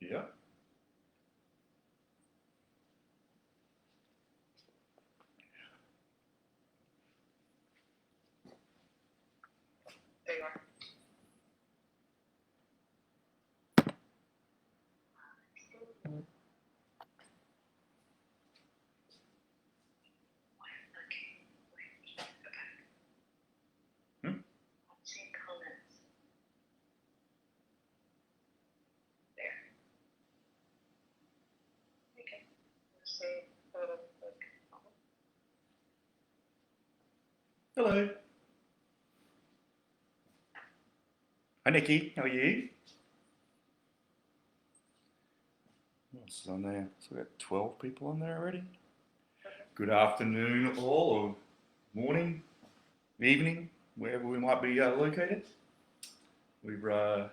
Yeah. There you are. Hello. Hi Nikki, how are you? What's on there? So we've got 12 people on there already. Good afternoon all, or morning, evening, wherever we might be located. We're going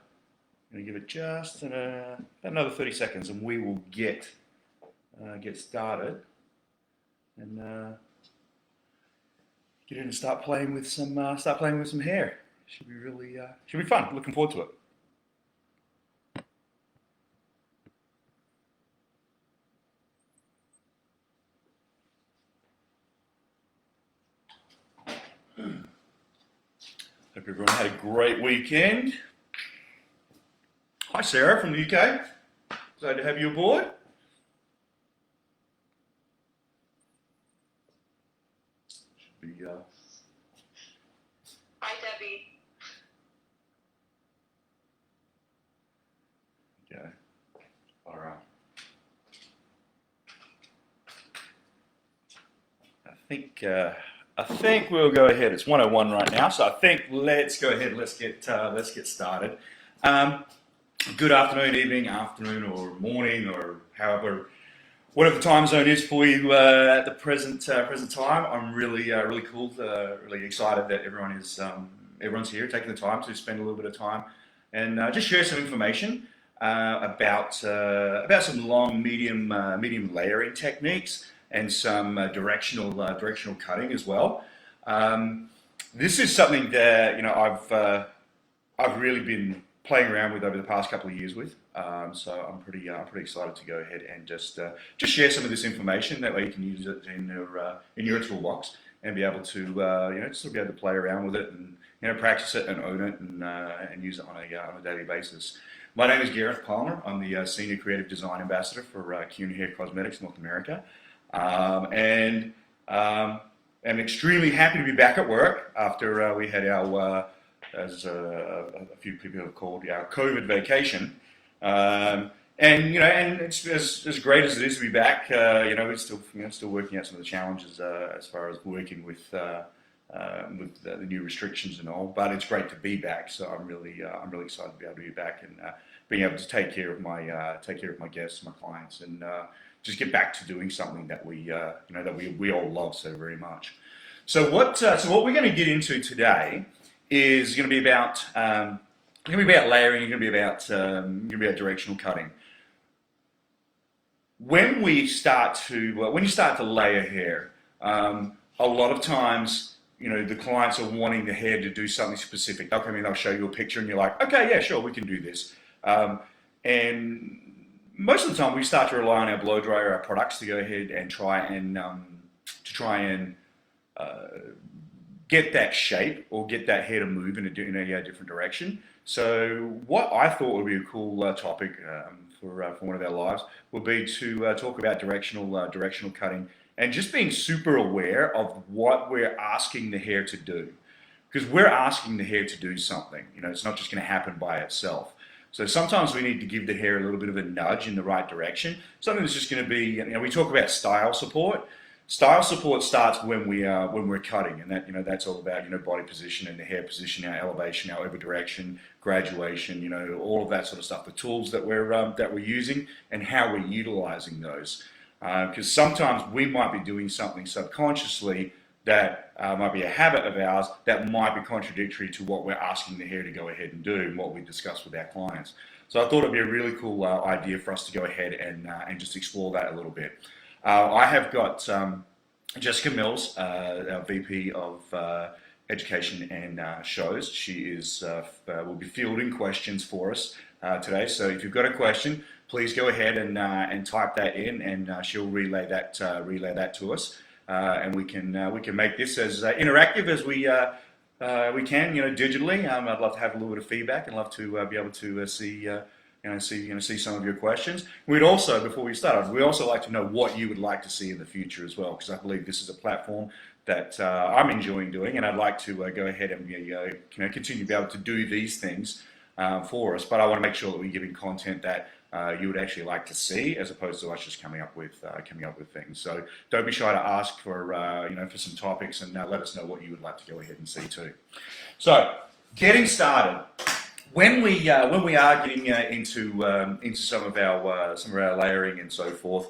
to give it just about another 30 seconds and we will get started and get in and start playing with some hair. Should be fun. Looking forward to it. Hope everyone had a great weekend. Hi Sarah from the UK. Glad to have you aboard. Should be Hi Debbie. Okay. All right. I think we'll go ahead. It's 1:01 right now, so I think let's go ahead. Let's get started. Good afternoon, evening, afternoon, or morning, or however, whatever the time zone is for you at the present time. I'm really cool, really excited that everyone's here, taking the time to spend a little bit of time and just share some information about some long, medium layering techniques and some directional cutting as well. This is something that I've really been playing around with over the past couple of years with. So I'm pretty excited to go ahead and just share some of this information. That way you can use it in your toolbox and be able to just be able to play around with it and practice it and own it and use it on a daily basis. My name is Gareth Palmer. I'm the Senior Creative Design Ambassador for Kuhn Hair Cosmetics North America. And I'm extremely happy to be back at work after we had our, as a few people have called, our COVID vacation. And it's as great as it is to be back. We're still working out some of the challenges as far as working with the new restrictions and all. But it's great to be back. So I'm really excited to be able to be back and being able to take care of my guests, my clients, and just get back to doing something that we all love so very much. So what we're going to get into today is going to be about layering. Going to be about directional cutting. When you start to layer hair, a lot of times the clients are wanting the hair to do something specific. They'll come in, they'll show you a picture, and you're like, okay, yeah, sure, we can do this. And most of the time, we start to rely on our blow dryer, our products, to go ahead and try and get that shape or get that hair to move in a different direction. So what I thought would be a cool topic for one of our lives would be to talk about directional cutting and just being super aware of what we're asking the hair to do, because we're asking the hair to do something. It's not just going to happen by itself. So sometimes we need to give the hair a little bit of a nudge in the right direction. Something that's just going to be, we talk about style support. Style support starts when we're cutting, and that's all about body position and the hair position, our elevation, our over direction, graduation, all of that sort of stuff. The tools that we're using and how we're utilizing those, because sometimes we might be doing something subconsciously that might be a habit of ours that might be contradictory to what we're asking the hair to go ahead and do and what we discuss with our clients. So I thought it'd be a really cool idea for us to go ahead and just explore that a little bit. I have got Jessica Mills, our VP of education and shows. She is will be fielding questions for us today. So if you've got a question, please go ahead and type that in, and she'll relay that to us, and we can make this as interactive as we can, digitally. I'd love to have a little bit of feedback and love to be able to see some of your questions. We'd also, before we start, we'd also like to know what you would like to see in the future as well, because I believe this is a platform that I'm enjoying doing, and I'd like to go ahead and continue to be able to do these things for us. But I want to make sure that we're giving content that you would actually like to see, as opposed to us just coming up with things. So don't be shy to ask for for some topics, and let us know what you would like to go ahead and see too. So getting started. When we are getting into some of our layering and so forth,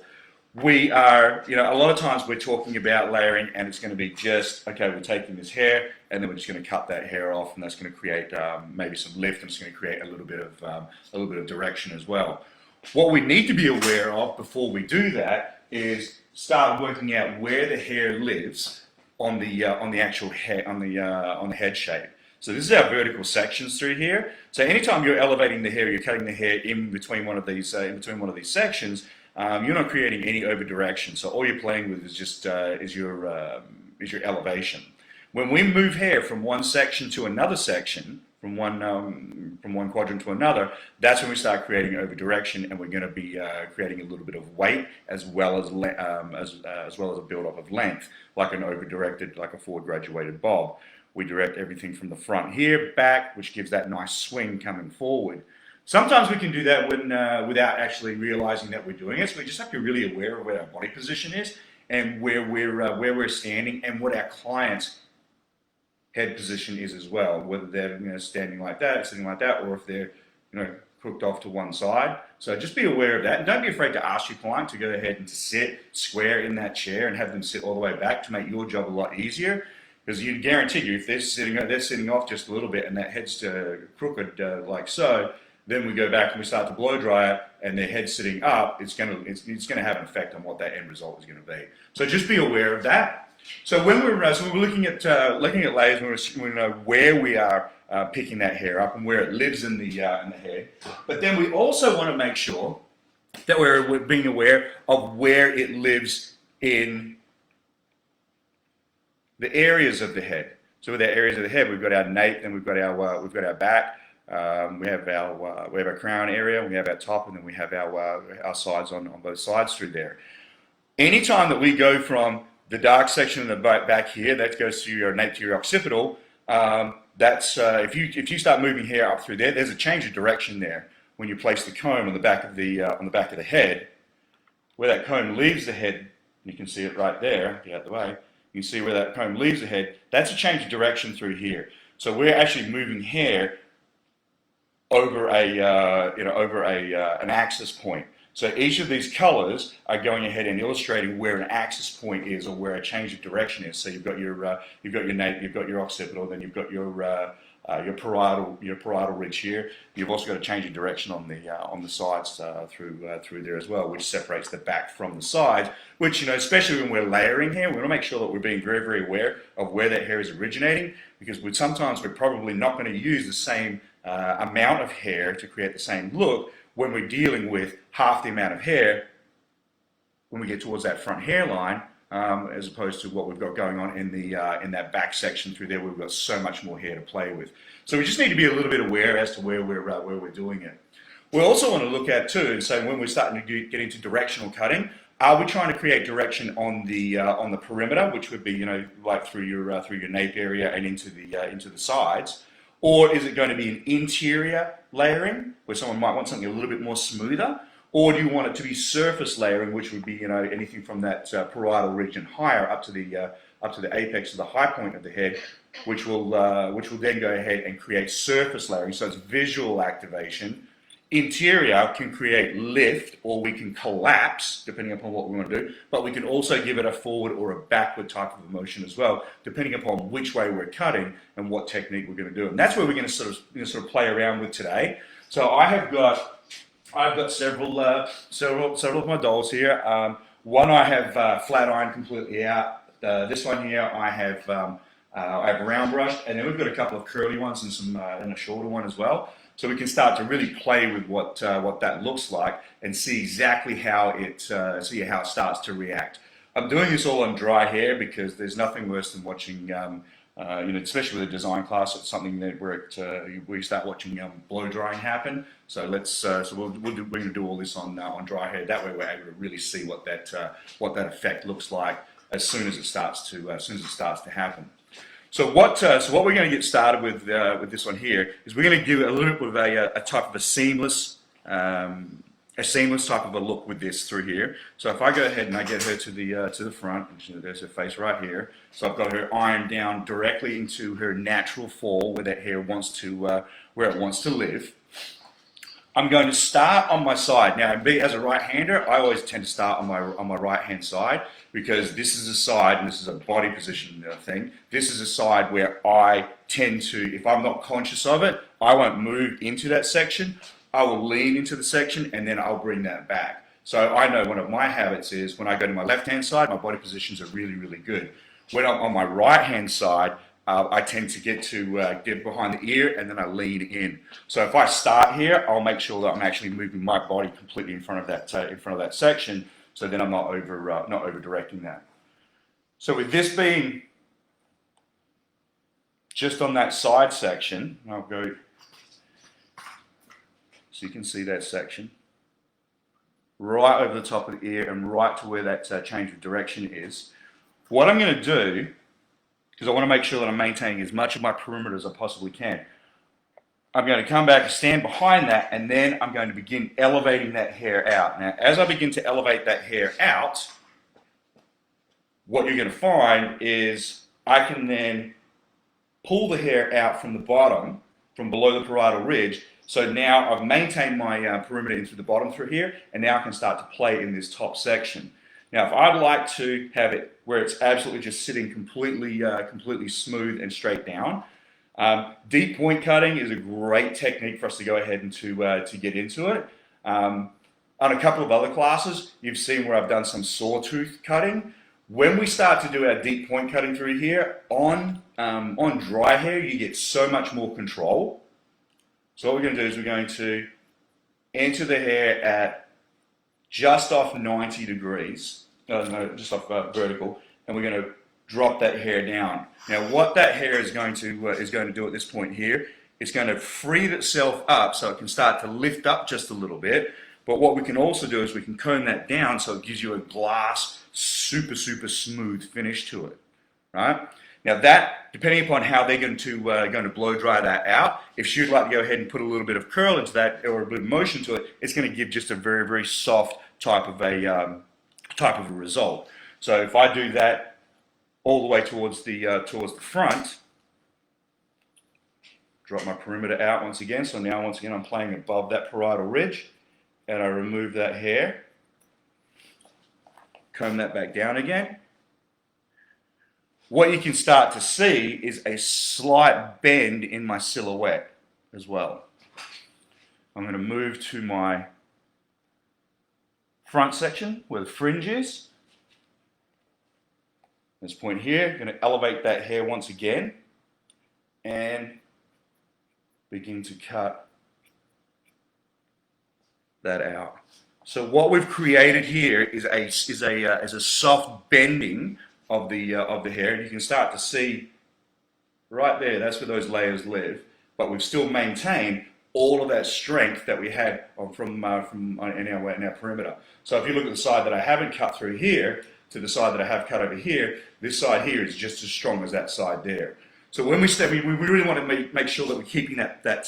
we are, a lot of times we're talking about layering, and it's going to be just, okay, we're taking this hair and then we're just going to cut that hair off, and that's going to create maybe some lift, and it's going to create a little bit of direction as well. What we need to be aware of before we do that is start working out where the hair lives on the actual head, on the head shape. So this is our vertical sections through here. So anytime you're elevating the hair, you're cutting the hair in between one of these sections. You're not creating any over direction. So all you're playing with is just is your elevation. When we move hair from one section to another section, from one quadrant to another, that's when we start creating over direction, and we're going to be creating a little bit of weight as well as a build up of length, like an over directed, like a forward graduated bob. We direct everything from the front here back, which gives that nice swing coming forward. Sometimes we can do that when without actually realizing that we're doing it. So we just have to be really aware of where our body position is and where we're standing, and what our client's head position is as well. Whether they're standing like that, sitting like that, or if they're crooked off to one side. So just be aware of that, and don't be afraid to ask your client to go ahead and to sit square in that chair and have them sit all the way back to make your job a lot easier. Because you guarantee you, if they're sitting off just a little bit and that head's crooked like so, then we go back and we start to blow dry it, and their head's sitting up, it's going to have an effect on what that end result is going to be. So just be aware of that. So when we're looking at layers, we know where we are picking that hair up and where it lives in the head. But then we also want to make sure that we're being aware of where it lives in the areas of the head. So with our areas of the head, we've got our nape, and we've got our back. We have our crown area, we have our top, and then we have our sides on both sides through there. Anytime that we go from the dark section in the back here, that goes through your nape to your occipital. That's if you start moving hair up through there, there's a change of direction there when you place the comb on the back of the head. Where that comb leaves the head, you can see it right there. Get out of the way. You can see where that comb leaves the head. That's a change of direction through here. So we're actually moving hair over an axis point. So each of these colors are going ahead and illustrating where an axis point is, or where a change of direction is. So you've got your nape, you've got your occipital, then you've got your parietal ridge here. You've also got a change of direction on the sides through there as well, which separates the back from the sides. Which, especially when we're layering hair, we want to make sure that we're being very, very aware of where that hair is originating, because sometimes we're probably not going to use the same amount of hair to create the same look when we're dealing with half the amount of hair when we get towards that front hairline, as opposed to what we've got going on in that back section through there, where we've got so much more hair to play with. So we just need to be a little bit aware as to where we're doing it. We also want to look at too, and so when we're starting to get into directional cutting, are we trying to create direction on the perimeter, which would be like through your nape area and into the sides, or is it going to be an interior layering where someone might want something a little bit more smoother? Or do you want it to be surface layering, which would be anything from that parietal ridge and higher up to the apex of the high point of the head, which will then go ahead and create surface layering. So it's visual activation. Interior can create lift, or we can collapse depending upon what we want to do. But we can also give it a forward or a backward type of motion as well, depending upon which way we're cutting and what technique we're going to do. And that's where we're going to sort of play around with today. So I've got several of my dolls here. One I have flat ironed completely out. This one here I have I have round brushed, and then we've got a couple of curly ones and some and a shorter one as well. So we can start to really play with what that looks like and see exactly how it starts to react. I'm doing this all on dry hair because there's nothing worse than watching, especially with a design class, it's something that we start watching blow drying happen. So we're going to do all this on dry hair. That way, we're able to really see what that effect looks like as soon as it starts to happen. So what we're going to get started with this one here is we're going to give a little bit of a type of a seamless type of a look with this through here. So if I go ahead and I get her to the front, and there's her face right here. So I've got her ironed down directly into her natural fall where that hair wants to live. I'm going to start on my side. Now, as a right-hander, I always tend to start on my right-hand side because this is a side, and this is a body position thing. This is a side where I tend to, if I'm not conscious of it, I won't move into that section. I will lean into the section, and then I'll bring that back. So I know one of my habits is when I go to my left-hand side, my body positions are really, really good. When I'm on my right-hand side, I tend to get behind the ear and then I lean in. So if I start here, I'll make sure that I'm actually moving my body completely in front of that section. So then I'm not over directing that. So with this being just on that side section, I'll go so you can see that section right over the top of the ear and right to where that change of direction is. What I'm going to do, because I want to make sure that I'm maintaining as much of my perimeter as I possibly can, I'm going to come back and stand behind that, and then I'm going to begin elevating that hair out. Now, as I begin to elevate that hair out, what you're going to find is I can then pull the hair out from the bottom, from below the parietal ridge. So now I've maintained my perimeter into the bottom through here, and now I can start to play in this top section. Now, if I'd like to have it where it's absolutely just sitting completely smooth and straight down, deep point cutting is a great technique for us to go ahead and to get into it. On a couple of other classes, you've seen where I've done some sawtooth cutting. When we start to do our deep point cutting through here, on dry hair, you get so much more control. So what we're going to do is we're going to enter the hair at just off 90 degrees, just off vertical, and we're going to drop that hair down. Now what that hair is going to do at this point here, it's going to free itself up so it can start to lift up just a little bit. But what we can also do is we can comb that down so it gives you a glass, super smooth finish to it, right? Now that, depending upon how they're going to blow dry that out, if she'd like to go ahead and put a little bit of curl into that or a bit of motion to it, it's going to give just a very soft type of a result. So if I do that all the way towards the front, drop my perimeter out once again. So now once again I'm playing above that parietal ridge, and I remove that hair, comb that back down again. What you can start to see is a slight bend in my silhouette as well. I'm going to move to my front section where the fringe is. This point here, I'm going to elevate that hair once again and begin to cut that out. So what we've created here is a soft bending of the hair, and you can start to see right there. That's where those layers live. But we've still maintained all of that strength that we had in our perimeter. So if you look at the side that I haven't cut through here to the side that I have cut over here, this side here is just as strong as that side there. So when we step, we really want to make sure that we're keeping that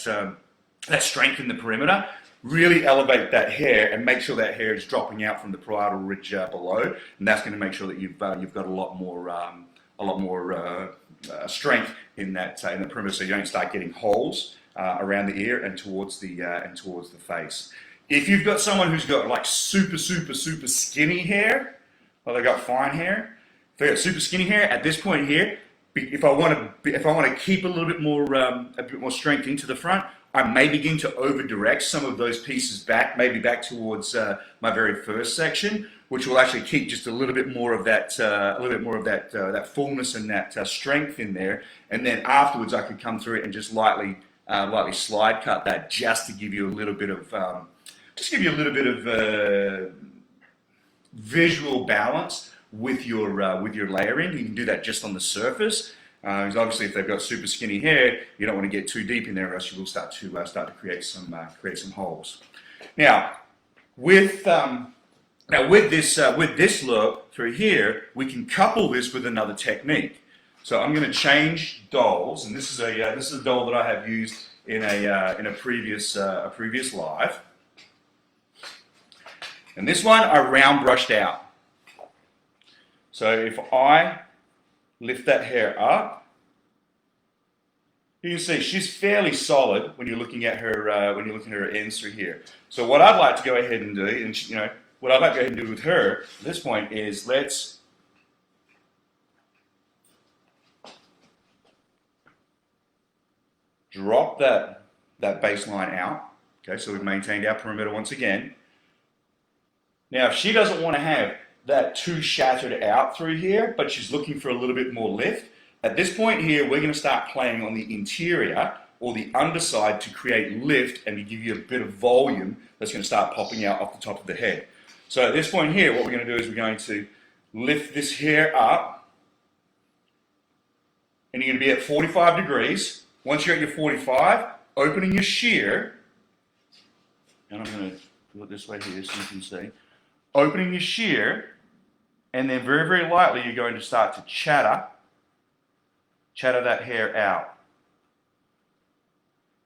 strength in the perimeter. Really elevate that hair and make sure that hair is dropping out from the parietal ridge below, and that's going to make sure that you've got a lot more strength in the perimeter, so you don't start getting holes around the ear and towards the face. If you've got someone who's got like super skinny hair, or they've got fine hair, if they've got super skinny hair at this point here, if I want to keep a little bit more strength into the front, I may begin to over direct some of those pieces back, maybe back towards my very first section, which will actually keep just a little bit more of that, that fullness and that strength in there. And then afterwards, I could come through it and just lightly slide cut that, just to give you a little bit of, visual balance with your layering. You can do that just on the surface. Because obviously, if they've got super skinny hair, you don't want to get too deep in there, or else you will start to create some holes. Now, with this look through here, we can couple this with another technique. So I'm going to change dolls, and this is a doll that I have used in a previous live. And this one I round brushed out. So if I lift that hair up, you can see she's fairly solid when you're looking at her ends through here. So what I'd like to go ahead and do, and what I'd like to go ahead and do with her at this point is let's drop that baseline out. Okay, so we've maintained our perimeter once again. Now, if she doesn't want to have that too shattered out through here, but she's looking for a little bit more lift, at this point here, we're going to start playing on the interior or the underside to create lift and to give you a bit of volume that's going to start popping out off the top of the head. So at this point here, what we're going to do is we're going to lift this hair up, and you're going to be at 45 degrees. Once you're at your 45, opening your shear, and I'm going to do it this way here so you can see. Opening your shear, and then very, very lightly you're going to start to chatter that hair out.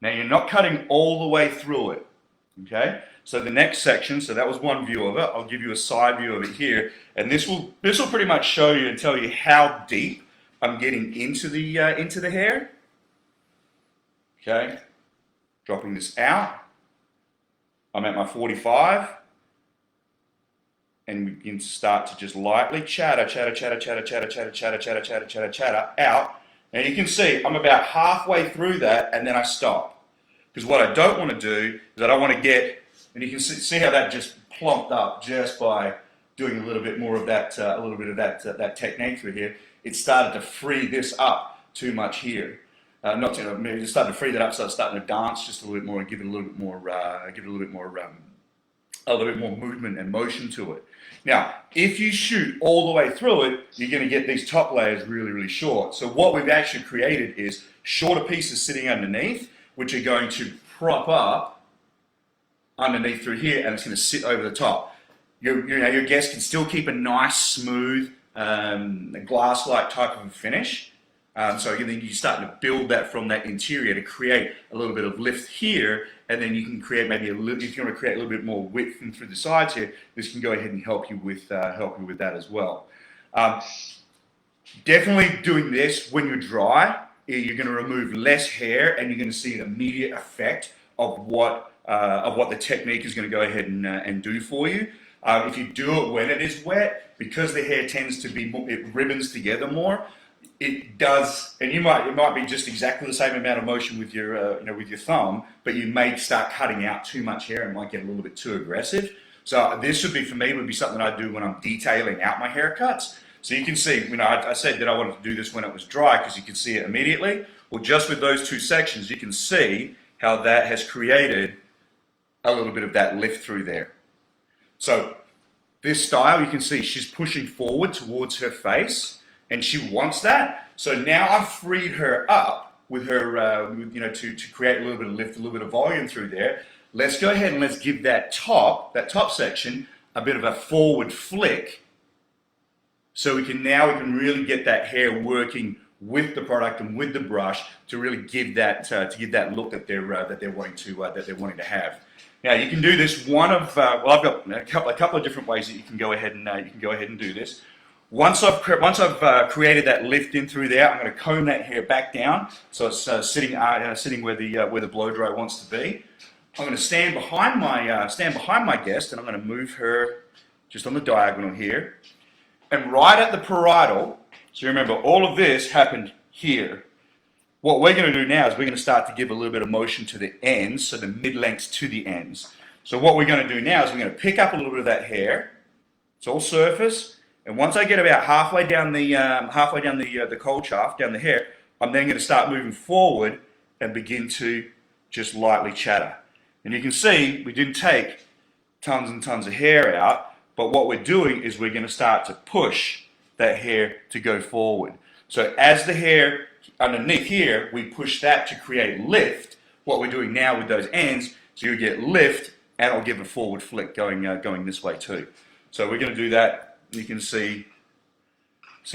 Now you're not cutting all the way through it, okay? So the next section, so that was one view of it. I'll give you a side view of it here, and this will pretty much show you and tell you how deep I'm getting into the hair. Okay, dropping this out. I'm at my 45. And we begin to start to just lightly chatter out. And you can see I'm about halfway through that, and then I stop. Because what I don't want to do is I don't want to get, and you can see how that just plumped up just by doing a little bit more of that, that technique through here. It started to free this up too much here. Maybe just started to free that up, so it's starting to dance just a little bit more and give it a little bit more, movement and motion to it. Now, if you shoot all the way through it, you're going to get these top layers really, really short. So what we've actually created is shorter pieces sitting underneath, which are going to prop up underneath through here, and it's going to sit over the top. Your guest can still keep a nice, smooth, glass-like type of a finish. So then you start to build that from that interior to create a little bit of lift here, and then you can create maybe if you want to create a little bit more width in through the sides here, this can go ahead and help you with that as well. Definitely doing this when you're dry, you're going to remove less hair, and you're going to see an immediate effect of what the technique is going to go ahead and do for you. If you do it when it is wet, because the hair tends to be it ribbons together more. It does, and it might be just exactly the same amount of motion with your with your thumb, but you may start cutting out too much hair and might get a little bit too aggressive. So this would be something I do when I'm detailing out my haircuts. So you can see, I said that I wanted to do this when it was dry because you can see it immediately. Well, just with those two sections, you can see how that has created a little bit of that lift through there. So this style, you can see she's pushing forward towards her face. And she wants that. So now I've freed her up with her, to create a little bit of lift, a little bit of volume through there. Let's go ahead and let's give that top section a bit of a forward flick. So we can really get that hair working with the product and with the brush to really give that look that they're wanting to have. Now you can do this I've got a couple of different ways that you can go ahead and do this. Once I've created that lift in through there, I'm going to comb that hair back down so it's sitting where the blow dry wants to be. I'm going to stand behind my guest, and I'm going to move her just on the diagonal here, and right at the parietal. So remember, all of this happened here. What we're going to do now is we're going to start to give a little bit of motion to the ends, so the mid-lengths to the ends. So what we're going to do now is we're going to pick up a little bit of that hair. It's all surface. And once I get about halfway down the cold shaft, down the hair, I'm then going to start moving forward and begin to just lightly chatter. And you can see we didn't take tons and tons of hair out, but what we're doing is we're going to start to push that hair to go forward. So as the hair underneath here, we push that to create lift. What we're doing now with those ends, so you get lift, and I'll give a forward flick going this way too. So we're going to do that. You can see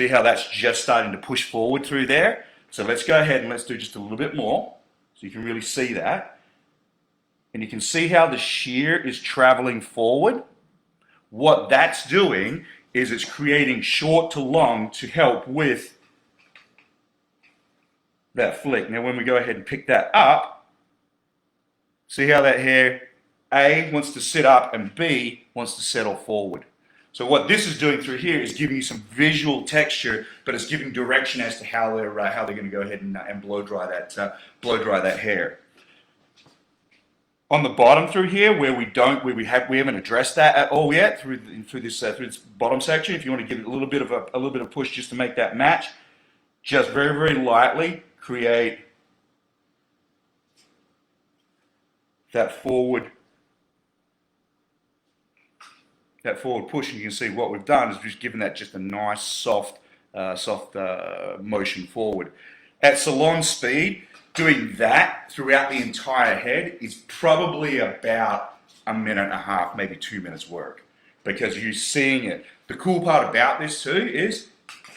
how that's just starting to push forward through there. So let's go ahead and let's do just a little bit more, so you can really see that. And you can see how the shear is traveling forward. What that's doing is it's creating short to long to help with that flick. Now when we go ahead and pick that up, see how that hair, A, wants to sit up and B, wants to settle forward. So what this is doing through here is giving you some visual texture, but it's giving direction as to how they're going to go ahead and blow dry that hair. On the bottom through here, where we haven't addressed that at all yet through this bottom section. If you want to give it a little bit of push just to make that match, just very, very lightly create that forward push, and you can see what we've done is just given that just a nice soft motion forward. At salon speed, doing that throughout the entire head is probably about a minute and a half, maybe 2 minutes work, because you're seeing it. The cool part about this too is,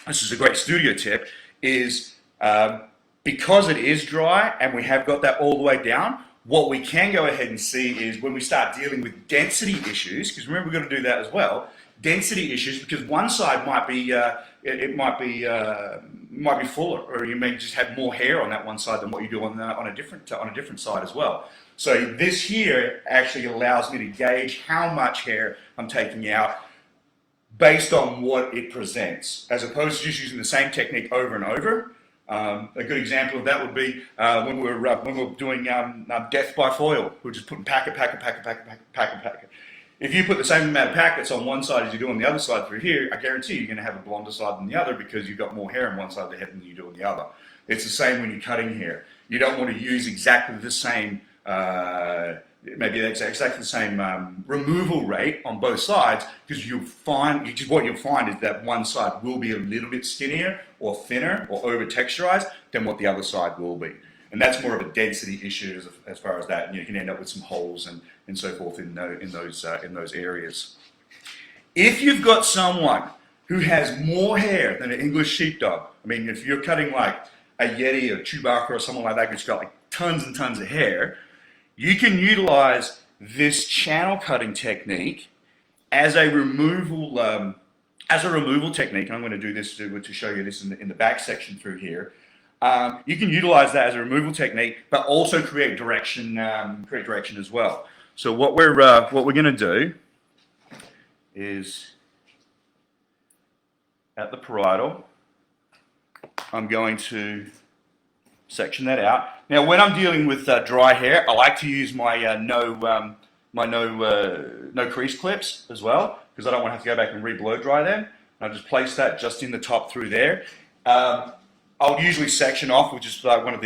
this is a great studio tip, is because it is dry and we have got that all the way down, what we can go ahead and see is when we start dealing with density issues, because remember we've got to do that as well, density issues, because one side might be might be fuller, or you may just have more hair on that one side than what you do on a different side as well. So this here actually allows me to gauge how much hair I'm taking out based on what it presents, as opposed to just using the same technique over and over. A good example of that would be when we're doing death by foil. We're just putting packet. If you put the same amount of packets on one side as you do on the other side through here, I guarantee you're going to have a blonder side than the other, because you've got more hair on one side of the head than you do on the other. It's the same when you're cutting hair. You don't want to use exactly the same, maybe exactly the same removal rate on both sides, because what you'll find is that one side will be a little bit skinnier or thinner or over texturized than what the other side will be. And that's more of a density issue as far as that. And you can end up with some holes and so forth in those areas. If you've got someone who has more hair than an English sheepdog, I mean, if you're cutting like a Yeti or Chewbacca or someone like that who's got like tons and tons of hair, you can utilize this channel cutting technique as a removal technique. I'm going to do this to show you this in the back section through here. You can utilize that as a removal technique, but also create direction as well. So what we're going to do is, at the parietal, I'm going to section that out. Now, when I'm dealing with dry hair, I like to use my no crease clips as well, because I don't want to have to go back and re-blow dry them. I just place that just in the top through there. I'll usually section off with just one of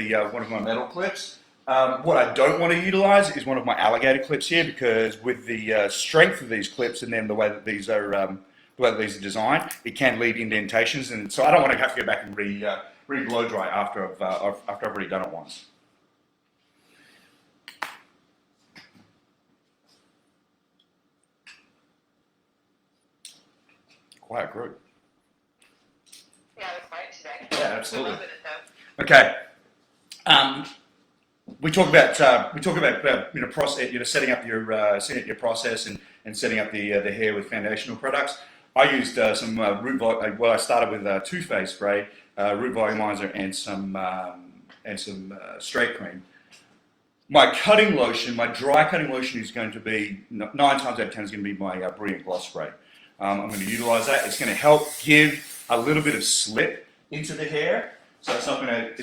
my metal clips. What I don't want to utilize is one of my alligator clips here, because with the strength of these clips and then the way that these are designed, it can leave indentations, and so I don't want to have to go back and re-blow dry after I've already done it once. Quiet group. Yeah, it was quiet today. Yeah, absolutely. Okay. We talk about setting up your process and setting up the hair with foundational products. I used some I started with two-phase spray, root volumizer, and some straight cream. My cutting lotion, my dry cutting lotion, is going to be 9 times out of 10 is going to be my Brilliant Gloss spray. I'm going to utilize that. It's going to help give a little bit of slip into the hair, so it's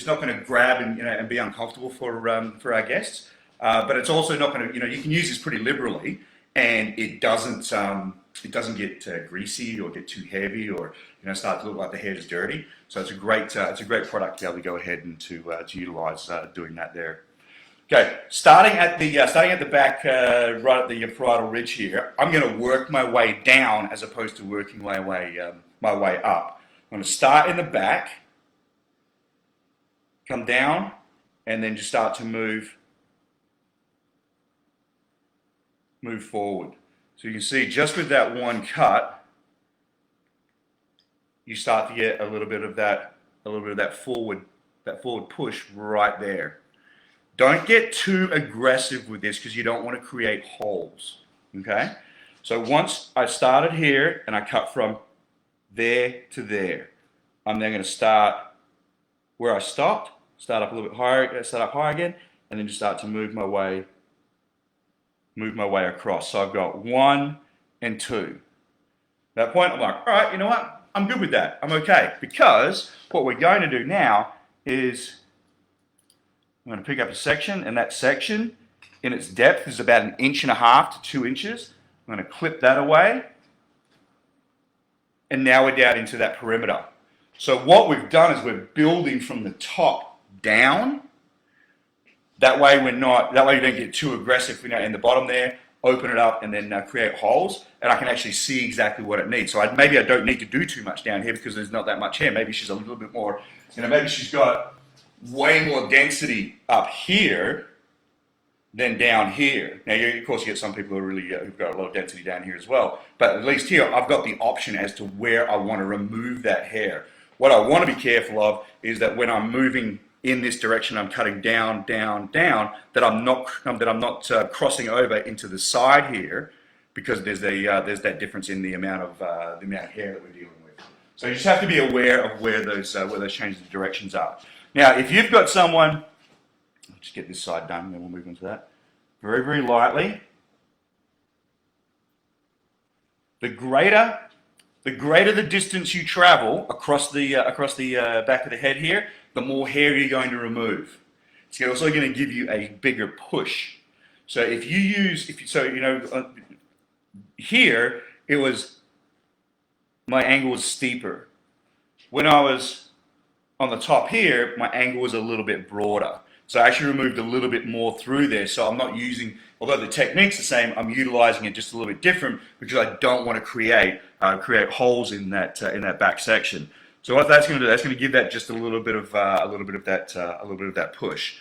not going to grab and be uncomfortable for our guests. But it's also not going to, you can use this pretty liberally, and it doesn't it doesn't get greasy or get too heavy or start to look like the hair is dirty. So it's a great product to be able to go ahead and to utilize doing that there. Okay, starting at the back, right at the parietal ridge here, I'm going to work my way down as opposed to working my way up. I'm going to start in the back, come down, and then just start to move forward. So you can see just with that one cut, you start to get a little bit of that forward push right there. Don't get too aggressive with this because you don't want to create holes, okay? So once I started here and I cut from there to there, I'm then going to start where I stopped, start up a little bit higher, start up high again, and then just start to move my way across. So I've got 1 and 2. At that point, I'm like, all right, you know what? I'm good with that. I'm okay. Because what we're going to do now is I'm going to pick up a section, and that section in its depth is about 1.5 inches to 2 inches. I'm going to clip that away, and now we're down into that perimeter. So what we've done is we're building from the top down. That way you don't get too aggressive in the bottom there. Open it up and then create holes, and I can actually see exactly what it needs. So maybe I don't need to do too much down here because there's not that much hair. Maybe she's a little bit more, maybe she's got way more density up here than down here. Now, of course, you get some people who've got a lot of density down here as well. But at least here, I've got the option as to where I want to remove that hair. What I want to be careful of is that when I'm moving in this direction, I'm cutting down, down, down, that I'm not crossing over into the side here, because there's that difference in the amount of hair that we're dealing with. So you just have to be aware of where those changes of directions are. Now, if you've got someone, I'll just get this side done, and then we'll move into that. Very, very lightly. The greater the distance you travel across the back of the head here, the more hair you're going to remove. It's also going to give you a bigger push. So if you use, here it was, my angle was steeper. When I was on the top here, my angle was a little bit broader. So I actually removed a little bit more through there. So I'm not using, although the technique's the same, I'm utilizing it just a little bit different because I don't want to create holes in that back section. So what that's going to do, that's going to give that just a little bit of that push.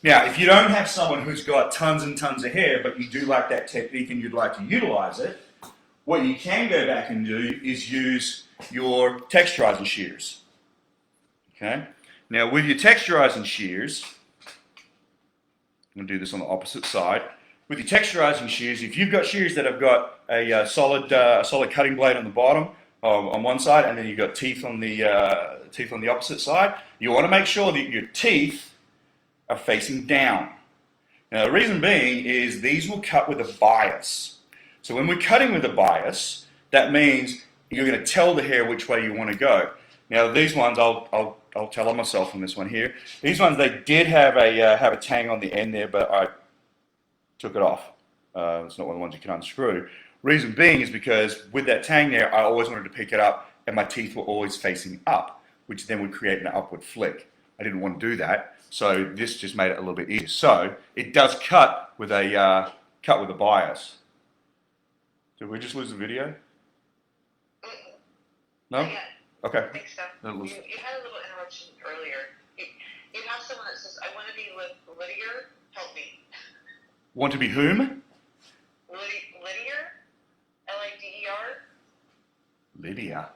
Now, if you don't have someone who's got tons and tons of hair, but you do like that technique and you'd like to utilize it, what you can go back and do is use your Texturizing shears. Okay. Now, with your Texturizing shears, I'm going to do this on the opposite side. With your Texturizing shears, if you've got shears that have got a solid cutting blade on the bottom on one side, and then you've got teeth on the opposite side, you want to make sure that your teeth are facing down. Now, the reason being is these will cut with a bias. So when we're cutting with a bias, that means you're going to tell the hair which way you want to go. Now, these ones, I'll tell on myself on this one here. These ones, they did have a tang on the end there, but I took it off. It's not one of the ones you can unscrew. Reason being is because with that tang there, I always wanted to pick it up, and my teeth were always facing up, which then would create an upward flick. I didn't want to do that, so this just made it a little bit easier. So it does cut with a bias. Did we just lose the video? No? Yeah. Okay. I think so. You had a little interruption earlier. You have someone that says, I want to be Lydia, help me. Want to be whom? Lydia? L-I-D-E-R? Lydia.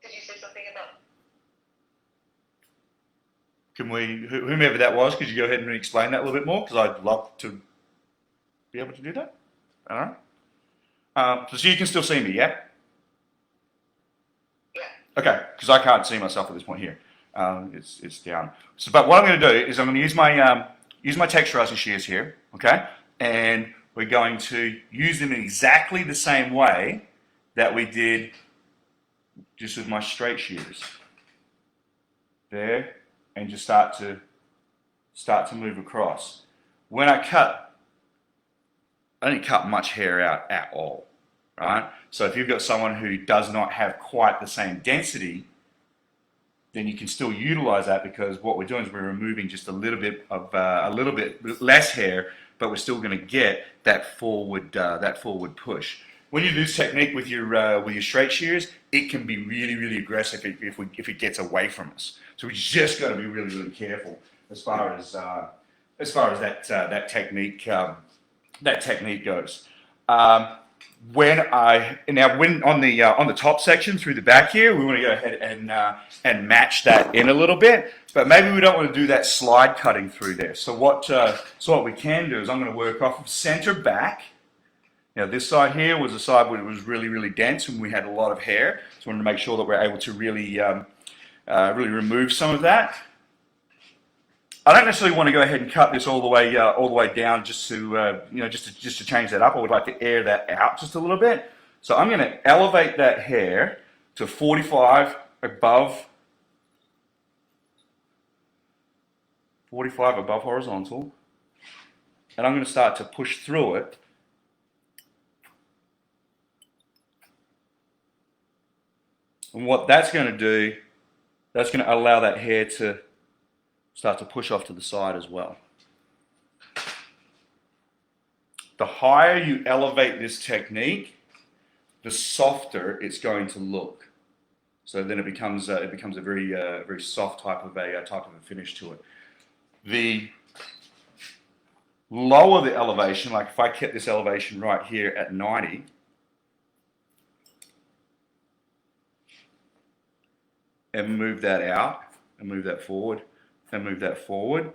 Did you say something about? Can we, whomever that was, could you go ahead and explain that a little bit more? Because I'd love to be able to do that. All right. So you can still see me, yeah? Okay, because I can't see myself at this point here. It's down. So, but what I'm going to do is I'm going to use my Texturizing shears here, okay? And we're going to use them in exactly the same way that we did just with my straight shears. There, and just start to move across. When I cut, I didn't cut much hair out at all. right? So if you've got someone who does not have quite the same density, then you can still utilize that, because what we're doing is we're removing just a little bit less hair, but we're still going to get that forward push. When you do this technique with your straight shears, it can be really, really aggressive if it gets away from us. So we just got to be really, really careful as far as that technique goes. When on the top section through the back here, we want to go ahead and match that in a little bit, but maybe we don't want to do that slide cutting through there. So what we can do is I'm going to work off of center back. Now this side here was a side where it was really, really dense and we had a lot of hair, so I wanted to make sure that we're able to really remove some of that. I don't necessarily want to go ahead and cut this all the way down just to just to change that up. I would like to air that out just a little bit. So I'm going to elevate that hair to 45 above horizontal, and I'm going to start to push through it. And what that's going to do, that's going to allow that hair to start to push off to the side as well. The higher you elevate this technique, the softer it's going to look. So then it becomes a very soft type of a finish to it. The lower the elevation, like if I kept this elevation right here at 90, and move that out, and move that forward, and move that forward,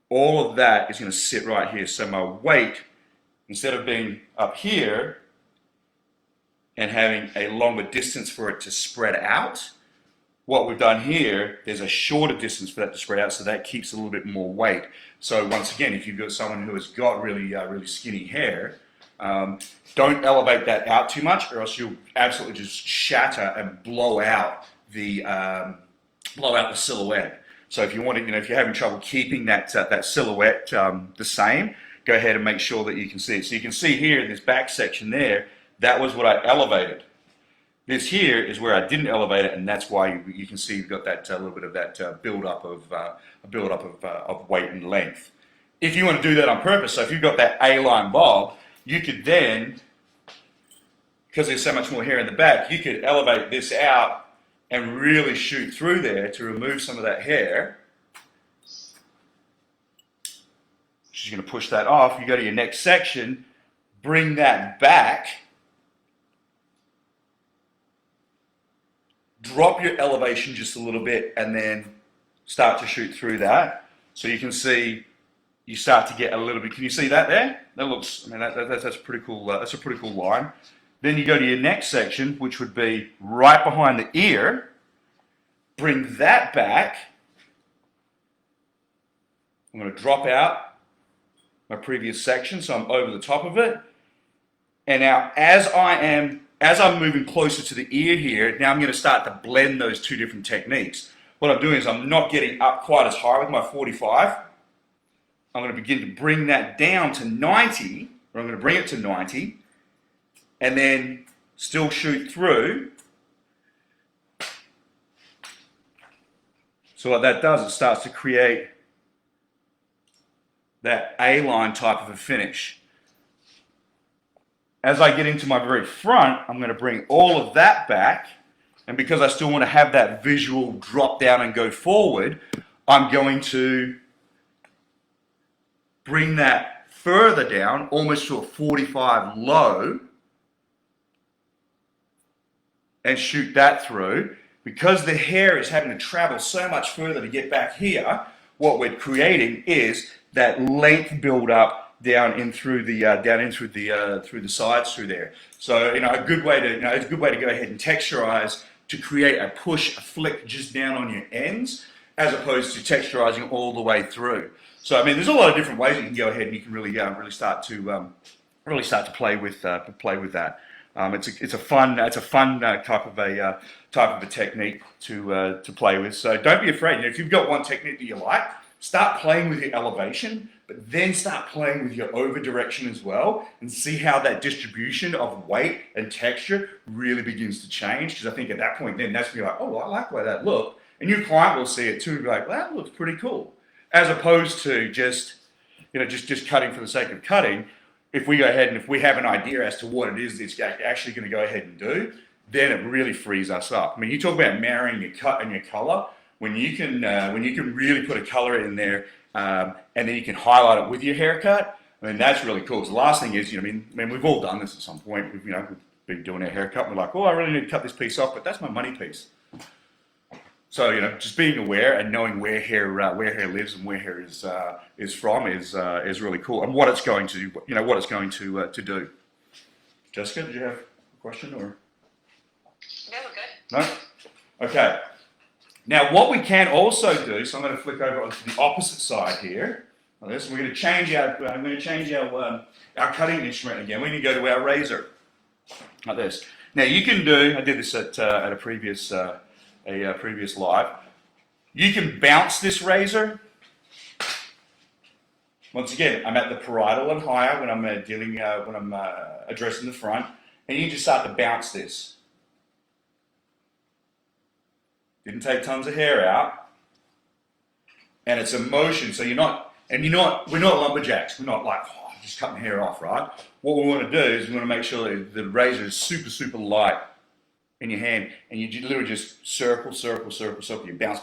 all of that is going to sit right here. So my weight, instead of being up here and having a longer distance for it to spread out, what we've done here, there's a shorter distance for that to spread out, so that keeps a little bit more weight. So once again, if you've got someone who has got really skinny hair, don't elevate that out too much, or else you'll absolutely just shatter and blow out the silhouette. So if you want to, if you're having trouble keeping that silhouette the same, go ahead and make sure that you can see it. So you can see here in this back section there, that was what I elevated. This here is where I didn't elevate it, and that's why you can see you've got that little bit of that build up of weight and length. If you want to do that on purpose, so if you've got that A-line bob, you could then, because there's so much more hair in the back, you could elevate this out and really shoot through there to remove some of that hair. She's going to push that off. You go to your next section, bring that back, drop your elevation just a little bit, and then start to shoot through that. So you can see you start to get a little bit. Can you see that there? That looks, I mean, that's pretty cool. That's a pretty cool line. Then you go to your next section, which would be right behind the ear. Bring that back. I'm going to drop out my previous section, so I'm over the top of it. And now, as I'm moving closer to the ear here, now I'm going to start to blend those two different techniques. What I'm doing is I'm not getting up quite as high with my 45. I'm going to begin to bring that down to 90, or I'm going to bring it to 90, and then still shoot through. So what that does, it starts to create that A-line type of a finish. As I get into my very front, I'm going to bring all of that back, and because I still want to have that visual drop down and go forward, I'm going to bring that further down, almost to a 45 low, and shoot that through. Because the hair is having to travel so much further to get back here, what we're creating is that length build up down in through the sides through there. So a good way to it's a good way to go ahead and texturize, to create a push, a flick just down on your ends, as opposed to texturizing all the way through. So I mean, there's a lot of different ways you can go ahead and you can really start to play with that. It's a fun type of a technique to play with. So don't be afraid. If you've got one technique that you like, start playing with your elevation. but then start playing with your over direction as well and see how that distribution of weight and texture really begins to change. Because I think at that point, then that's when you're like, oh, I like the way that looked. And your client will see it too and be like, well, that looks pretty cool. As opposed to just cutting for the sake of cutting. If we go ahead and if we have an idea as to what it is it's actually going to go ahead and do, then it really frees us up. I mean, you talk about marrying your cut and your color. When you can really put a color in there, and then you can highlight it with your haircut. I mean, that's really cool. So the last thing is, I mean, we've all done this at some point. We've been doing our haircut. And we're like, oh, I really need to cut this piece off, but that's my money piece. So just being aware and knowing where hair lives and where hair is from is really cool, and what it's going to do. Jessica, did you have a question or? No, we're good. No? Okay. Now what we can also do, so I'm going to flick over onto the opposite side here. We're going to change our cutting instrument again. We're going to go to our razor, like this. Now you can do. I did this at a previous live. You can bounce this razor. Once again, I'm at the parietal and higher when I'm addressing the front, and you just start to bounce this. Didn't take tons of hair out, and it's a motion. So we're not lumberjacks. We're not like just cutting hair off, right? What we want to do is we want to make sure that the razor is super, super light in your hand, and you literally just circle. You bounce.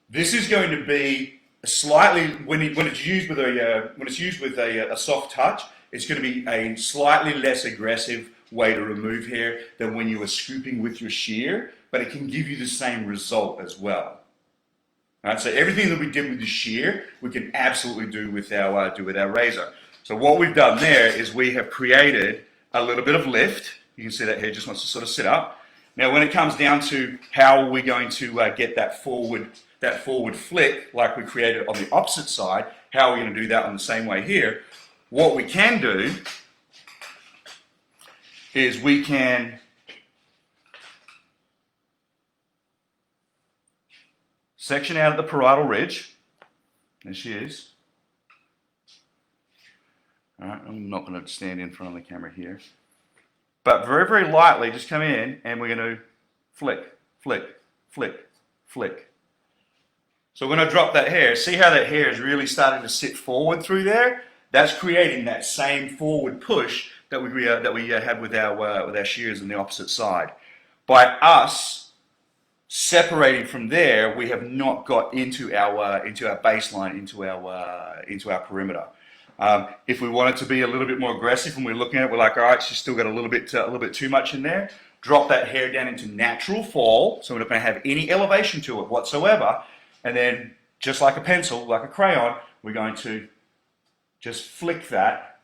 This is going to be slightly when it's used with a soft touch. It's going to be a slightly less aggressive way to remove hair than when you are scooping with your shear, but it can give you the same result as well. All right, so everything that we did with the shear, we can absolutely do with our razor. So what we've done there is we have created a little bit of lift. You can see that hair just wants to sort of sit up. Now, when it comes down to how are we going to get that forward flick like we created on the opposite side, how are we going to do that on the same way here? What we can do is we can section out of the parietal ridge. There she is. All right, I'm not going to stand in front of the camera here. But very, very lightly, just come in and we're going to flick. So when I drop that hair, see how that hair is really starting to sit forward through there? That's creating that same forward push that we had with our shears on the opposite side. By us separating from there, we have not got into our baseline, into our perimeter. If we want it to be a little bit more aggressive and we're looking at it, we're like, all right, she's still got a little bit too much in there. Drop that hair down into natural fall, so we're not going to have any elevation to it whatsoever. And then, just like a pencil, like a crayon, we're going to just flick that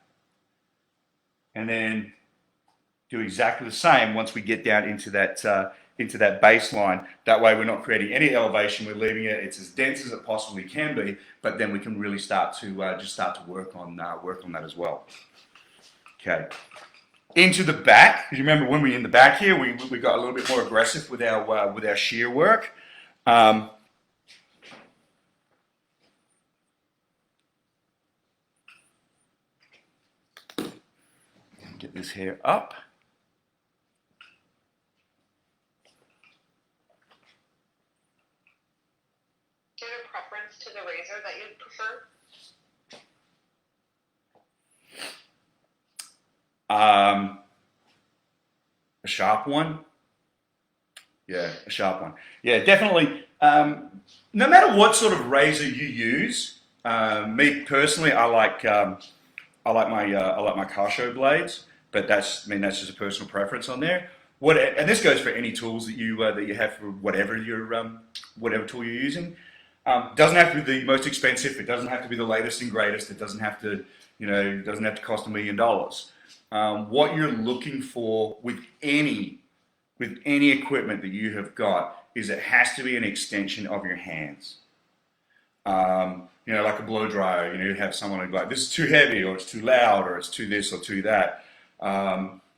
and then do exactly the same once we get down into that baseline. That way we're not creating any elevation, we're leaving it's as dense as it possibly can be, but then we can really start to work on that as well. Okay. Into the back, because you remember when we're in the back here, we got a little bit more aggressive with our shear work. Get this hair up. Do you have a preference to the razor that you'd prefer? A sharp one. Yeah, a sharp one. Yeah, definitely. No matter what sort of razor you use, me personally, I like my car show blades, but that's just a personal preference on there. And this goes for any tools that you have for whatever tool you're using. Doesn't have to be the most expensive. It doesn't have to be the latest and greatest. It doesn't have to, doesn't have to cost $1 million. What you're looking for with any equipment that you have got is it has to be an extension of your hands. Like a blow dryer, you have someone who's like, this is too heavy, or it's too loud, or it's too this or too that.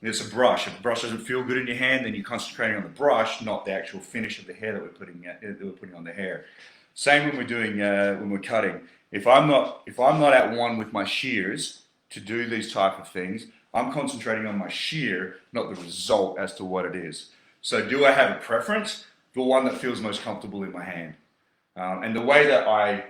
It's a brush. If the brush doesn't feel good in your hand, then you're concentrating on the brush, not the actual finish of the hair that we're putting on the hair. Same when we're cutting. If I'm not at one with my shears to do these type of things, I'm concentrating on my shear, not the result as to what it is. So do I have a preference? The one that feels most comfortable in my hand. And the way that I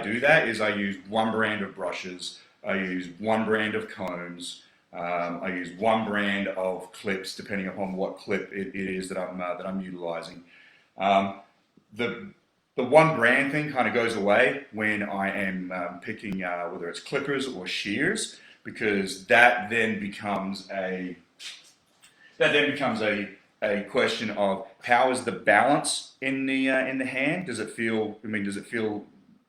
do that is I use one brand of brushes, I use one brand of combs, I use one brand of clips, depending upon what clip it is that I'm utilizing. The one brand thing kind of goes away when I am picking whether it's clippers or shears, because that then becomes a question of how is the balance in the hand? Does it feel? Does it feel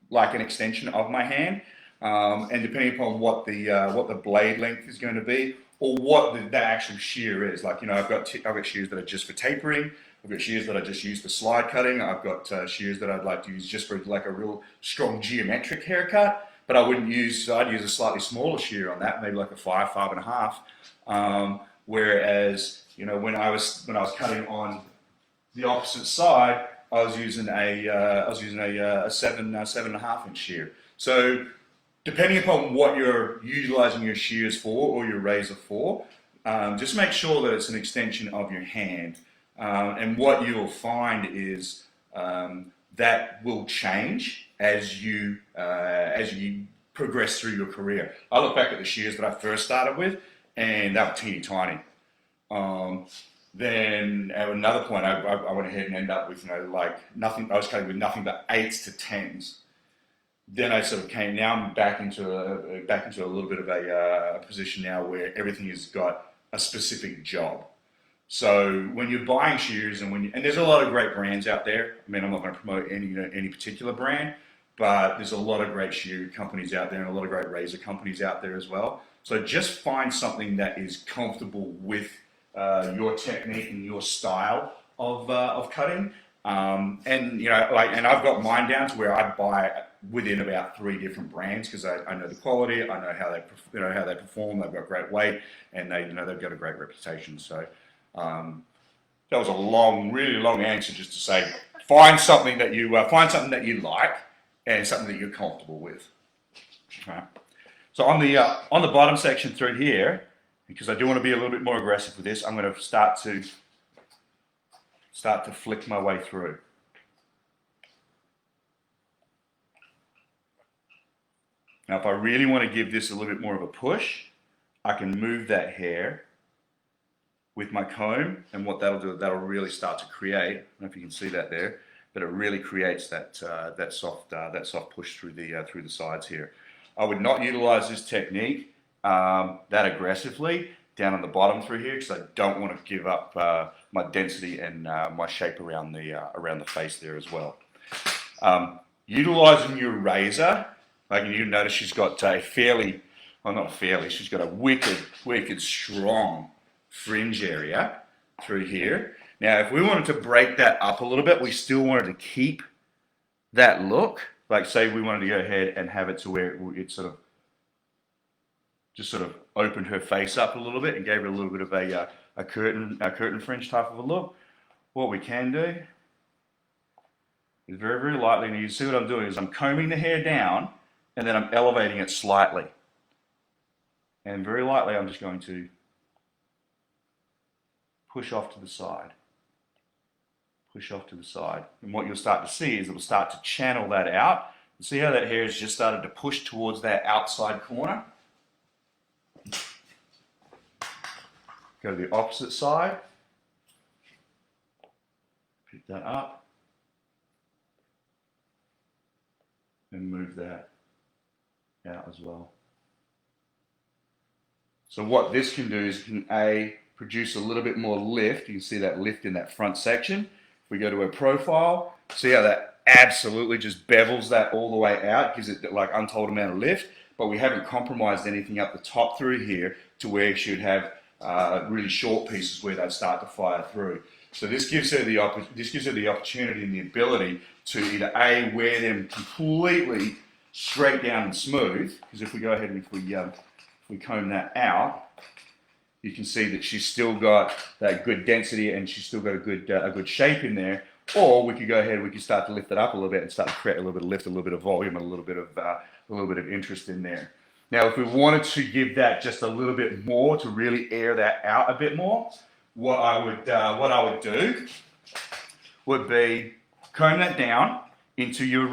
like an extension of my hand? And depending upon what the blade length is going to be, or what the actual shear is. Like, I've got shears that are just for tapering. I've got shears that I just use for slide cutting. I've got shears that I'd like to use just for like a real strong geometric haircut. But I'd use a slightly smaller shear on that, maybe like a 5.5. Whereas, when I was cutting on the opposite side, I was using a 7.5 inch shear. So depending upon what you're utilizing your shears for or your razor for, just make sure that it's an extension of your hand. And what you'll find is that will change as you progress through your career. I look back at the shears that I first started with, and they were teeny tiny. Then at another point, I went ahead and ended up with like nothing. I was cutting with nothing but 8s to 10s. Then I sort of came. Now I'm back into a little bit of a position now where everything has got a specific job. So when you're buying shears, and there's a lot of great brands out there. I'm not going to promote any particular brand, but there's a lot of great shear companies out there and a lot of great razor companies out there as well. So just find something that is comfortable with your technique and your style of cutting. And I've got mine down to where I buy within about 3 different brands, because I know the quality, I know how they perform. They've got great weight, and they've got a great reputation. So that was a really long answer just to say find something that you like and something that you're comfortable with. All right. So on the bottom section through here, because I do want to be a little bit more aggressive with this, I'm going to start to flick my way through. Now, if I really want to give this a little bit more of a push, I can move that hair with my comb, and what that'll do, that'll really start to create, I don't know if you can see that there, but it really creates that soft push through the sides here. I would not utilize this technique that aggressively down on the bottom through here, because I don't want to give up my density and my shape around the face there as well. Utilizing your razor, like you notice she's got she's got a wicked strong fringe area through here. Now, if we wanted to break that up a little bit, we still wanted to keep that look. Like, say we wanted to go ahead and have it to where it sort of opened her face up a little bit and gave her a little bit of a curtain fringe type of a look. What we can do is very, very lightly, and you see what I'm doing is I'm combing the hair down, and then I'm elevating it slightly. And very lightly, I'm just going to push off to the side. Push off to the side. And what you'll start to see is it will start to channel that out. You see how that hair has just started to push towards that outside corner? Go to the opposite side. Pick that up. And move that out as well. So what this can do is it can produce a little bit more lift. You can see that lift in that front section. If we go to a profile, see how that absolutely just bevels that all the way out, gives it like untold amount of lift, but we haven't compromised anything up the top through here to where she should have really short pieces where they start to fire through. So this gives her the opportunity and the ability to either A, wear them completely straight down and smooth, because if we go ahead and if we comb that out, you can see that she's still got that good density and she's still got a good shape in there, Or we could go ahead, we could start to lift it up a little bit and start to create a little bit of lift, a little bit of volume, and a little bit of interest in there. Now, if we wanted to give that just a little bit more to really air that out a bit more, what I would do would be comb that down into your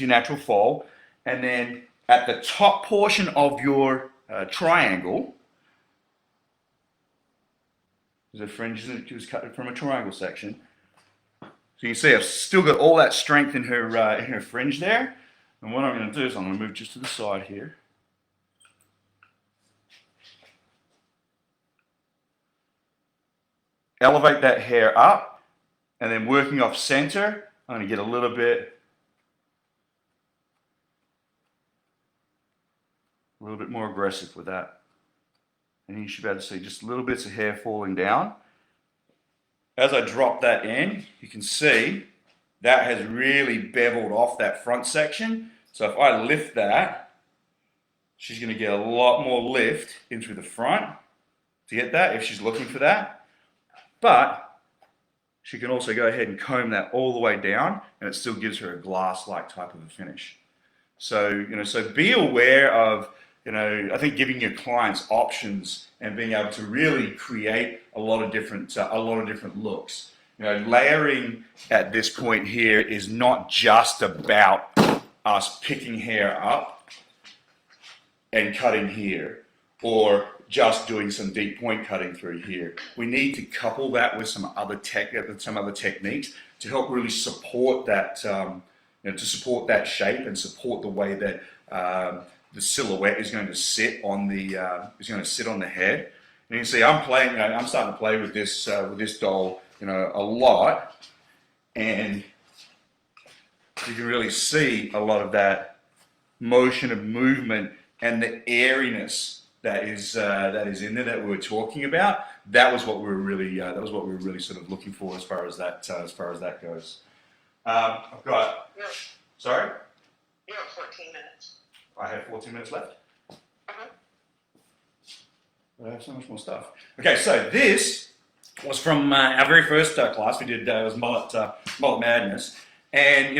natural fold, and then at the top portion of your triangle, there's a fringe that was cut from a triangle section. So you can see I've still got all that strength in her fringe there. And what I'm going to do is I'm going to move just to the side here. Elevate that hair up, and then working off center, I'm going to get a little bit more aggressive with that. And you should be able to see just little bits of hair falling down. As I drop that in, you can see that has really beveled off that front section. So if I lift that, she's going to get a lot more lift into the front to get that if she's looking for that. But she can also go ahead and comb that all the way down, and it still gives her a glass-like type of a finish. So, so be aware of, I think giving your clients options and being able to really create a lot of different looks. Layering at this point here is not just about us picking hair up and cutting here, or just doing some deep point cutting through here. We need to couple that with some other techniques to help really support that, to support that shape and support the way that the silhouette is going to sit on the head. And you can see I'm starting to play with this doll, a lot, and you can really see a lot of that motion of movement and the airiness that is in there that we were talking about. That was what we were really sort of looking for as far as that goes. I've got. Yeah. Sorry. You're at 14 minutes. I have 14 minutes left. Uh-huh. I have so much more stuff. Okay, so this was from our very first class we did. It was mullet madness, and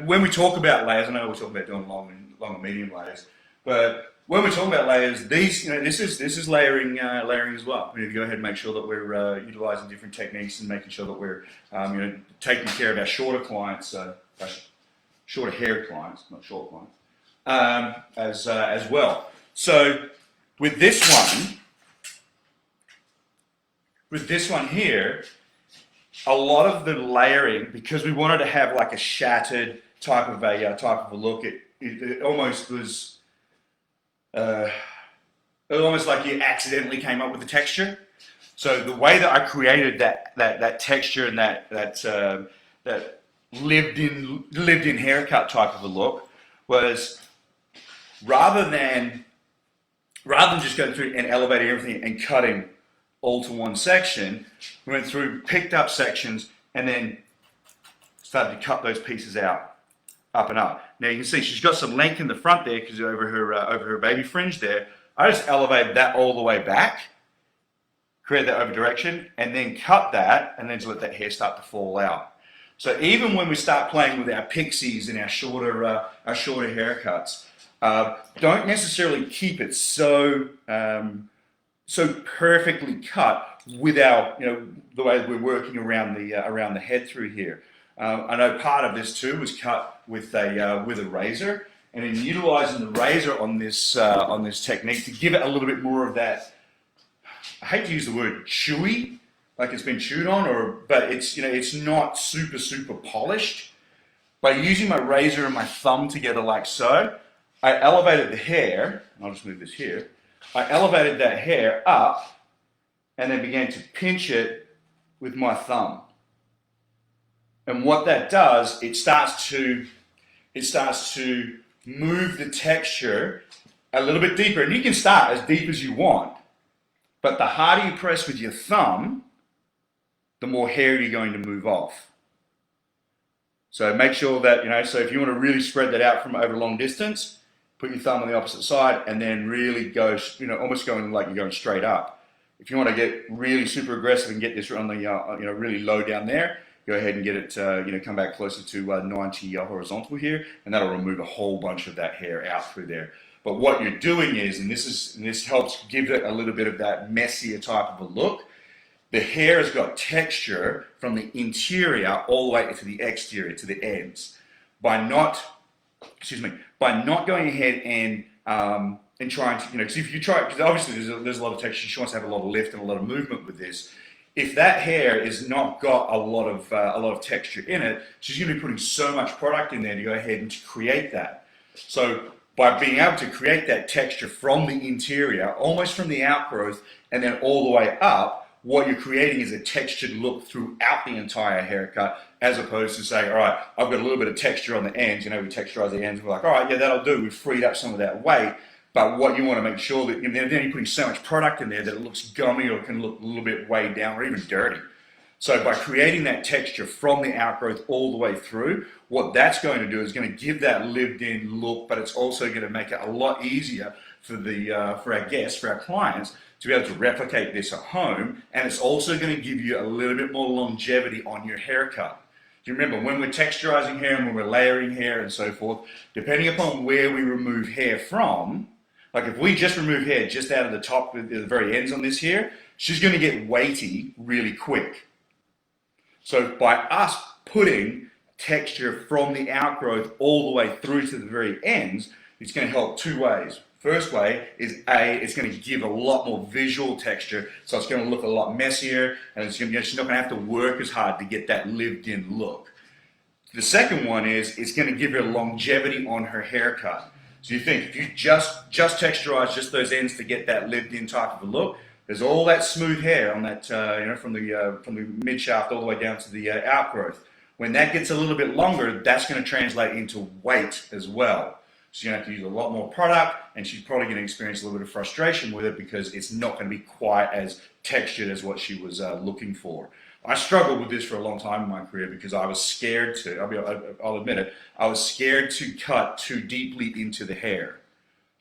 when we talk about layers, I know we're talking about doing long and medium layers, but when we're talking about layers, this is layering as well. We need to go ahead and make sure that we're utilizing different techniques and making sure that we're taking care of our shorter clients, shorter haired clients, not short clients. As well. So with this one here, a lot of the layering, because we wanted to have like a shattered type of a look, it almost was almost like you accidentally came up with the texture. So the way that I created that texture and that lived in haircut type of a look was, rather than just going through and elevating everything and cutting all to one section, we went through, picked up sections, and then started to cut those pieces out, up and up. Now you can see she's got some length in the front there because over her baby fringe there. I just elevated that all the way back, create that over direction, and then cut that, and then just let that hair start to fall out. So even when we start playing with our pixies and our shorter haircuts, don't necessarily keep it so perfectly cut without the way we're working around the head through here. I know part of this too was cut with a razor, and in utilizing the razor on this technique to give it a little bit more of that, I hate to use the word chewy, like it's been chewed on, but it's not super polished. By using my razor and my thumb together like so, I elevated the hair, and I'll just move this here. I elevated that hair up and then began to pinch it with my thumb. And what that does, it starts to move the texture a little bit deeper. And you can start as deep as you want, but the harder you press with your thumb, the more hair you're going to move off. So make sure that, so if you want to really spread that out from over a long distance, put your thumb on the opposite side and then really go, almost going like you're going straight up. If you want to get really super aggressive and get this on the really low down there, go ahead and get it come back closer to 90 horizontal here, and that'll remove a whole bunch of that hair out through there. But what you're doing is, and this helps give it a little bit of that Messier type of a look. The hair has got texture from the interior all the way to the exterior, to the ends. By not going ahead and trying to, because if you try, because obviously there's a lot of texture, she wants to have a lot of lift and a lot of movement with this. If that hair is not got a lot of texture in it, she's going to be putting so much product in there to go ahead and to create that. So by being able to create that texture from the interior, almost from the outgrowth, and then all the way up, what you're creating is a textured look throughout the entire haircut, as opposed to saying, all right, I've got a little bit of texture on the ends, we texturize the ends, we're like, all right, yeah, that'll do, we've freed up some of that weight. But what you want to make sure that, then you're putting so much product in there that it looks gummy or can look a little bit weighed down or even dirty. So by creating that texture from the outgrowth all the way through, what that's going to do is going to give that lived-in look, but it's also going to make it a lot easier for our guests, for our clients, to be able to replicate this at home, and it's also going to give you a little bit more longevity on your haircut. Do you remember, when we're texturizing hair and when we're layering hair and so forth, depending upon where we remove hair from, like if we just remove hair just out of the top, the very ends on this here, she's going to get weighty really quick. So by us putting texture from the outgrowth all the way through to the very ends, it's going to help two ways. First way is it's going to give a lot more visual texture, so it's going to look a lot messier, and she's not going to have to work as hard to get that lived-in look. The second one is it's going to give her longevity on her haircut. So you think if you just texturize just those ends to get that lived-in type of a look, there's all that smooth hair on that from the mid shaft all the way down to the outgrowth. When that gets a little bit longer, that's going to translate into weight as well. So you're going to have to use a lot more product, and she's probably going to experience a little bit of frustration with it because it's not going to be quite as textured as what she was looking for. I struggled with this for a long time in my career because I was scared to, I'll admit it, I was scared to cut too deeply into the hair.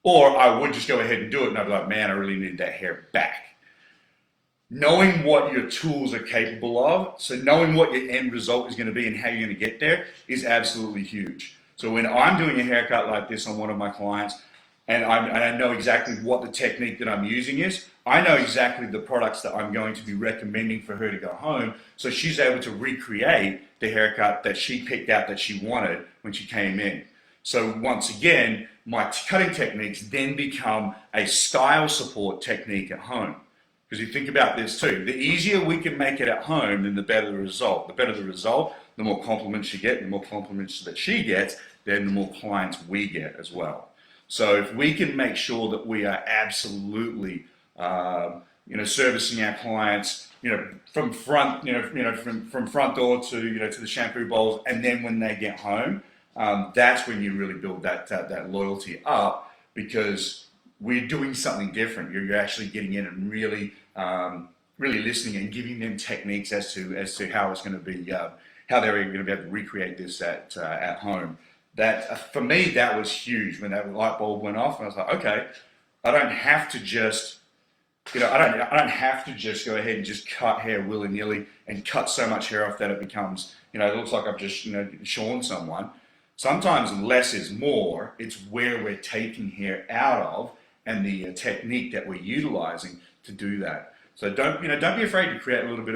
Or I would just go ahead and do it, and I'd be like, man, I really need that hair back. Knowing what your tools are capable of, so knowing what your end result is going to be and how you're going to get there is absolutely huge. So when I'm doing a haircut like this on one of my clients, and I know exactly what the technique that I'm using is, I know exactly the products that I'm going to be recommending for her to go home, so she's able to recreate the haircut that she picked out that she wanted when she came in. So once again, my cutting techniques then become a style support technique at home. Because you think about this too, the easier we can make it at home, then the better the result. The better the result, the more compliments you get, the more compliments that she gets, then the more clients we get as well. So if we can make sure that we are absolutely, servicing our clients, from front, from front door to, to the shampoo bowls, and then when they get home, that's when you really build that loyalty up, because we're doing something different. You're actually getting in and really listening and giving them techniques as to how it's going to be, how they're going to be able to recreate this at home. That for me, that was huge when that light bulb went off, and I was like, okay, I don't have to just, I don't have to just go ahead and just cut hair willy-nilly and cut so much hair off that it becomes, it looks like I've just, shorn someone. Sometimes less is more. It's where we're taking hair out of and the technique that we're utilizing to do that. So don't be afraid to create a little bit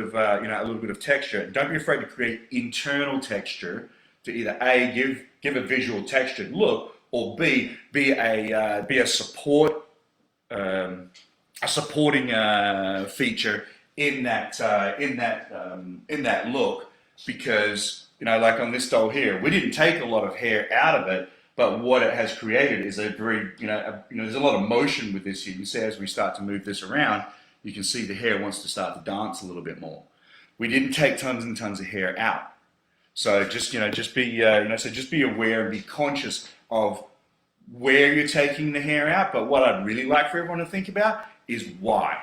of texture. Don't be afraid to create internal texture to either A, give a visual textured look, or B, be a support, a supporting feature in that look, because like on this doll here, we didn't take a lot of hair out of it, but what it has created is a very there's a lot of motion with this here. You see, as we start to move this around, you can see the hair wants to start to dance a little bit more. We didn't take tons and tons of hair out. So just be aware and be conscious of where you're taking the hair out. But what I'd really like for everyone to think about is why.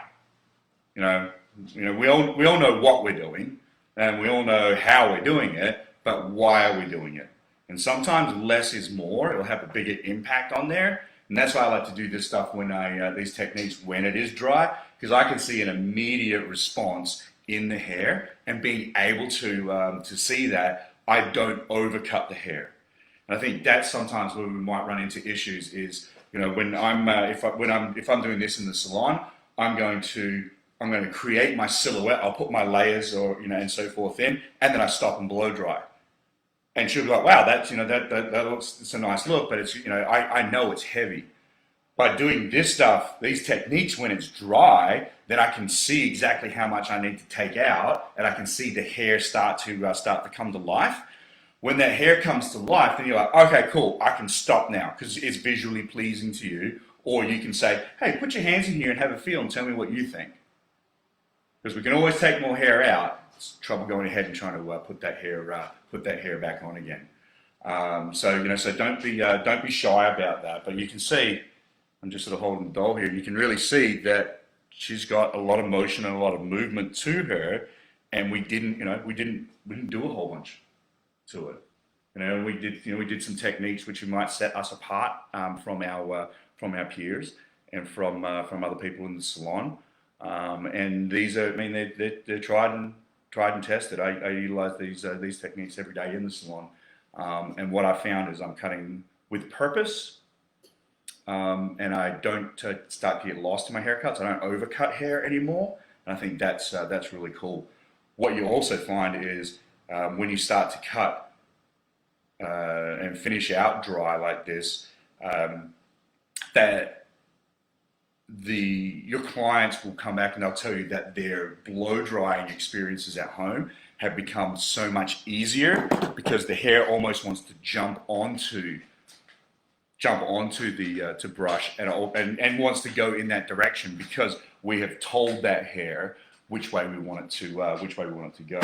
We all know what we're doing, and we all know how we're doing it, but why are we doing it? And sometimes less is more. It'll have a bigger impact on there. And that's why I like to do this stuff when these techniques when it is dry, because I can see an immediate response in the hair, and being able to see that I don't overcut the hair. And I think that's sometimes where we might run into issues is, you know, when I'm if I'm doing this in the salon, I'm going to create my silhouette. I'll put my layers or, you know, and so forth in, and then I stop and blow dry. And she'll be like, wow, that's, you know, that looks, it's a nice look, but it's, you know, I know it's heavy. By doing this stuff, these techniques, when it's dry, then I can see exactly how much I need to take out, and I can see the hair start to come to life. When that hair comes to life, then you're like, okay, cool, I can stop now because it's visually pleasing to you. Or you can say, hey, put your hands in here and have a feel and tell me what you think. Because we can always take more hair out. It's trouble going ahead and trying to put that hair back on again. So, you know, so don't be shy about that. But you can see, I'm just sort of holding the doll here. You can really see that she's got a lot of motion and a lot of movement to her, and we didn't do a whole bunch to it. You know, we did some techniques which might set us apart from our peers and from other people in the salon. And these are, I mean, they're tried and tested. I utilize these techniques every day in the salon. And what I found is I'm cutting with purpose, and I don't start to get lost in my haircuts. I don't overcut hair anymore, and I think that's really cool. What you also find is when you start to cut and finish out dry like this, that your clients will come back and they'll tell you that their blow drying experiences at home have become so much easier because the hair almost wants to jump onto the brush and wants to go in that direction because we have told that hair which way we want it to go.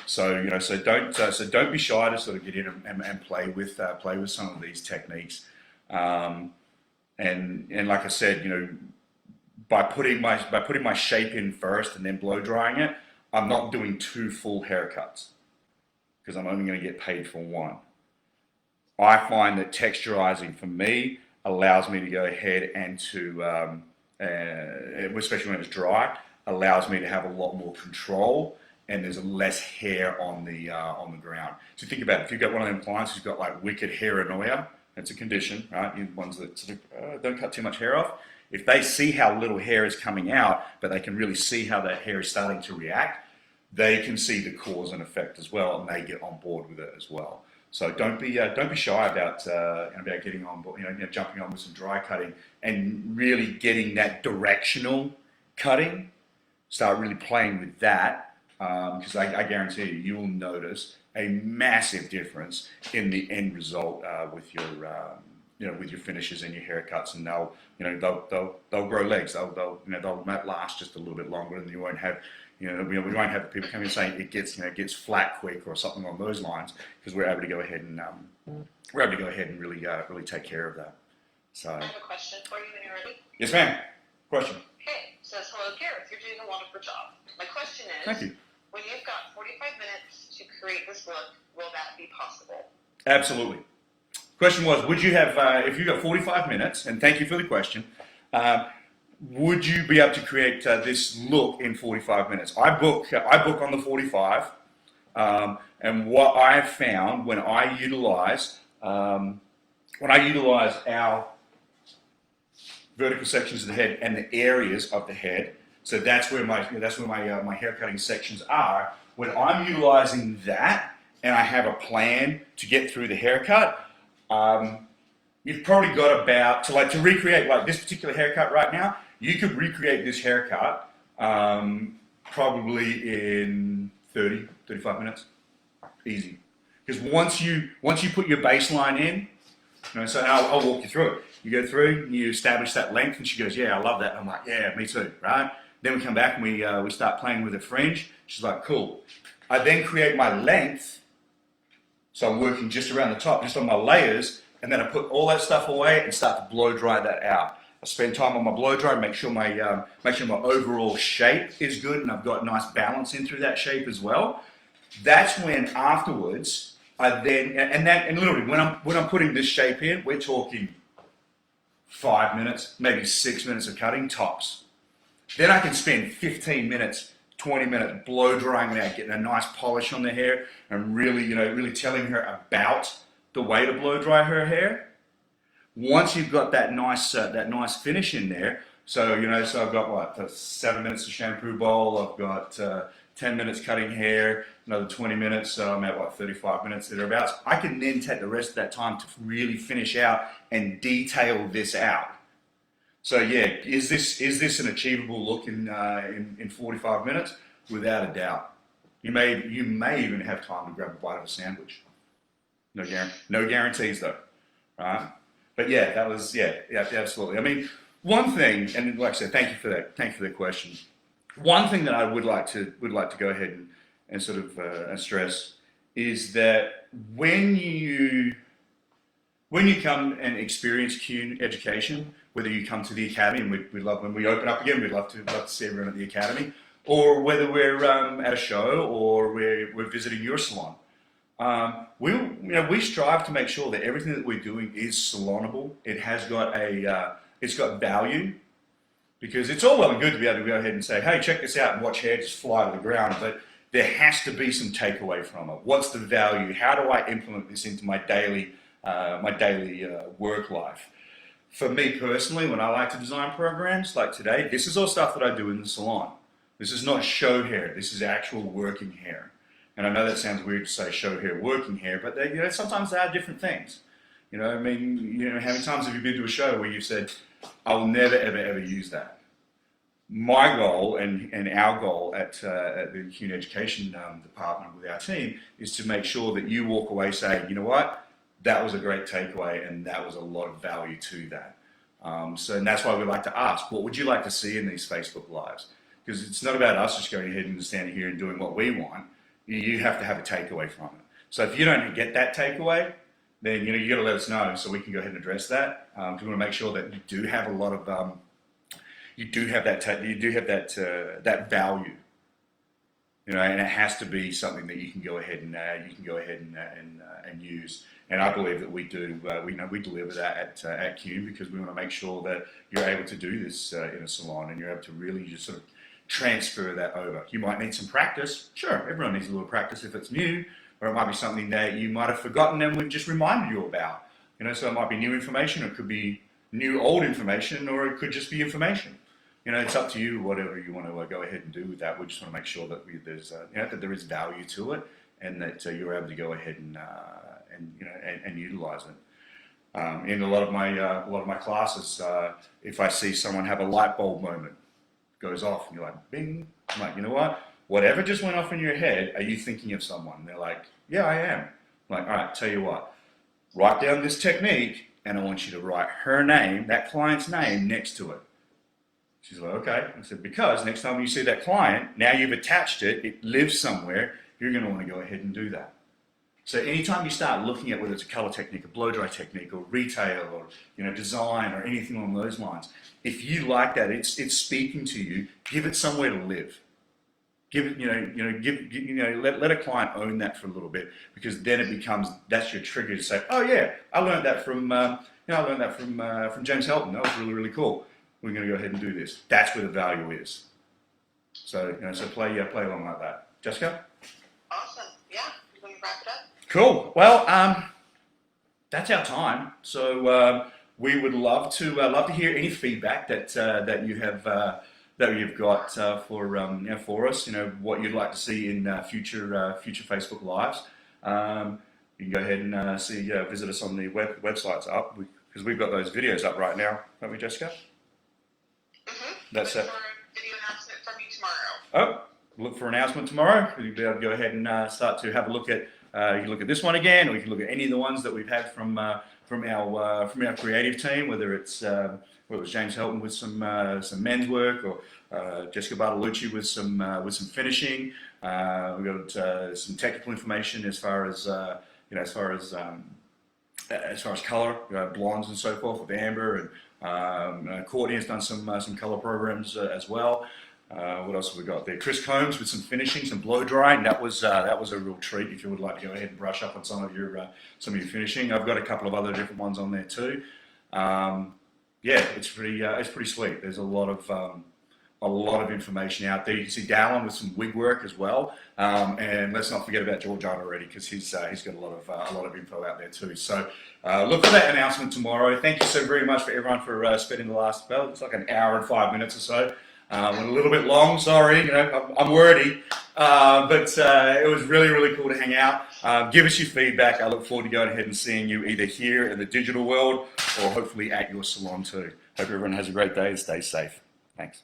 So, you know, so don't be shy to sort of get in and play with some of these techniques. And like I said, you know, by putting my shape in first and then blow drying it, I'm not doing 2 full haircuts because I'm only going to get paid for 1. I find that texturizing for me allows me to go ahead and to, especially when it's dry, allows me to have a lot more control, and there's less hair on the ground. So think about it. If you've got one of them clients who's got like wicked hair annoyer, that's a condition, right? You ones that sort of don't cut too much hair off. If they see how little hair is coming out, but they can really see how that hair is starting to react, they can see the cause and effect as well, and they get on board with it as well. So don't be shy about getting on board, jumping on with some dry cutting and really getting that directional cutting. Start really playing with that, because I guarantee you will notice a massive difference in the end result with your finishes and your haircuts, and they'll grow legs. They'll last just a little bit longer, and you won't have. We won't have people coming and saying it gets flat quick or something along those lines, because we're able to go ahead and really take care of that. So I have a question for you when you're ready. Yes, ma'am. Question. Okay, it says, hello, Gareth. You're doing a wonderful job. My question is, thank you. When you've got 45 minutes to create this look, will that be possible? Absolutely. Question was, would you have, if you got 45 minutes, and thank you for the question, would you be able to create this look in 45 minutes? I book on the 45, and what I've found when I utilize our vertical sections of the head and the areas of the head, so that's where my hair cutting sections are. When I'm utilizing that and I have a plan to get through the haircut, you've probably got about to recreate like this particular haircut right now. You could recreate this haircut probably in 35 minutes, easy. Because once you put your baseline in, so I'll walk you through it. You go through, you establish that length, and she goes, "Yeah, I love that." And I'm like, "Yeah, me too." Right? Then we come back and we start playing with a fringe. She's like, "Cool." I then create my length, so I'm working just around the top, just on my layers, and then I put all that stuff away and start to blow dry that out. I spend time on my blow dry, make sure my overall shape is good, and I've got nice balance in through that shape as well. That's when afterwards I then and literally when I'm putting this shape in, we're talking 5 minutes, maybe 6 minutes of cutting tops. Then I can spend 15 minutes, 20 minutes blow drying it out, getting a nice polish on the hair, and really, really telling her about the way to blow dry her hair. Once you've got that nice finish in there, so I've got what, 7 minutes of shampoo bowl, I've got 10 minutes cutting hair, another 20 minutes, so I'm at what, 35 minutes thereabouts. I can then take the rest of that time to really finish out and detail this out. So yeah, is this an achievable look in 45 minutes? Without a doubt. You may even have time to grab a bite of a sandwich. No guarantees though, right? But yeah, that was absolutely. I mean, one thing, and like I said, thank you for that question. One thing that I would like to go ahead and sort of stress is that when you come and experience CUNE education, whether you come to the academy, and we love when we open up again, we'd love to see everyone at the academy, or whether we're at a show or we're visiting your salon. We strive to make sure that everything that we're doing is salonable. It has got it's got value, because it's all well and good to be able to go ahead and say, hey, check this out, and watch hair just fly to the ground, but there has to be some takeaway from it. What's the value? How do I implement this into my daily work life? For me personally, when I like to design programs like today, this is all stuff that I do in the salon. This is not show hair. This is actual working hair. And I know that sounds weird to say show hair, working hair, but sometimes they are different things. I mean, how many times have you been to a show where you've said, I will never, ever, ever use that? My goal and our goal at the CUNE Education department with our team is to make sure that you walk away saying, you know what, that was a great takeaway and that was a lot of value to that. And that's why we like to ask, what would you like to see in these Facebook Lives? Because it's not about us just going ahead and standing here and doing what we want. You have to have a takeaway from it. So if you don't get that takeaway, then you got to let us know so we can go ahead and address that. We want to make sure that you do have a lot of that value, and it has to be something that you can go ahead and use. And I believe that we do. We deliver that at CUNE, because we want to make sure that you're able to do this in a salon, and you're able to really just sort of transfer that over. You might need some practice. Sure, everyone needs a little practice if it's new, or it might be something that you might have forgotten and we've just reminded you about. So it might be new information, it could be new old information, or it could just be information. It's up to you, whatever you want to go ahead and do with that. We just want to make sure that that there is value to it, and that you're able to go ahead and utilize it. In a lot of my classes, if I see someone have a light bulb moment, goes off, and you're like, bing. I'm like, you know what? Whatever just went off in your head, are you thinking of someone? And they're like, yeah, I am. I'm like, all right, tell you what, write down this technique, and I want you to write her name, that client's name, next to it. She's like, okay. I said, because next time you see that client, now you've attached it, it lives somewhere, you're going to want to go ahead and do that. So anytime you start looking at whether it's a color technique, a blow dry technique, or retail, or design, or anything along those lines, if you like that, it's speaking to you, give it somewhere to live. Give it, let a client own that for a little bit, because then it becomes, that's your trigger to say, oh yeah, I learned that from James Helton. That was really, really cool. We're going to go ahead and do this. That's where the value is. So, so play along like that. Jessica? Awesome. Yeah. You want to wrap it up? Cool. Well, that's our time. So we would love to hear any feedback that you have that you've got for us. What you'd like to see in future Facebook Lives. You can go ahead and visit us on the website's up, because we've got those videos up right now, haven't we, Jessica? Mm-hmm. That's it. For a video announcement from you tomorrow. Oh, look for an announcement tomorrow. You'll be able to go ahead and start to have a look at. You can look at this one again, or you can look at any of the ones that we've had from our creative team, whether it was James Helton with some men's work, or Jessica Bartolucci with some finishing. We've got some technical information as far as color, blondes and so forth with Amber, and Courtney has done some color programs as well. What else have we got there? Chris Combs with some finishing, some blow drying. That was a real treat. If you would like to go ahead and brush up on some of your finishing, I've got a couple of other different ones on there too. yeah, it's pretty sweet. There's a lot of information out there. You can see Dallin with some wig work as well, and let's not forget about Georgiana already because he's got a lot of info out there too. So look for that announcement tomorrow. Thank you so very much for everyone for spending the last it's like an hour and 5 minutes or so. Went a little bit long, sorry. I'm wordy, but it was really cool to hang out. Give us your feedback. I look forward to going ahead and seeing you either here in the digital world or hopefully at your salon too. Hope everyone has a great day and stay safe. Thanks.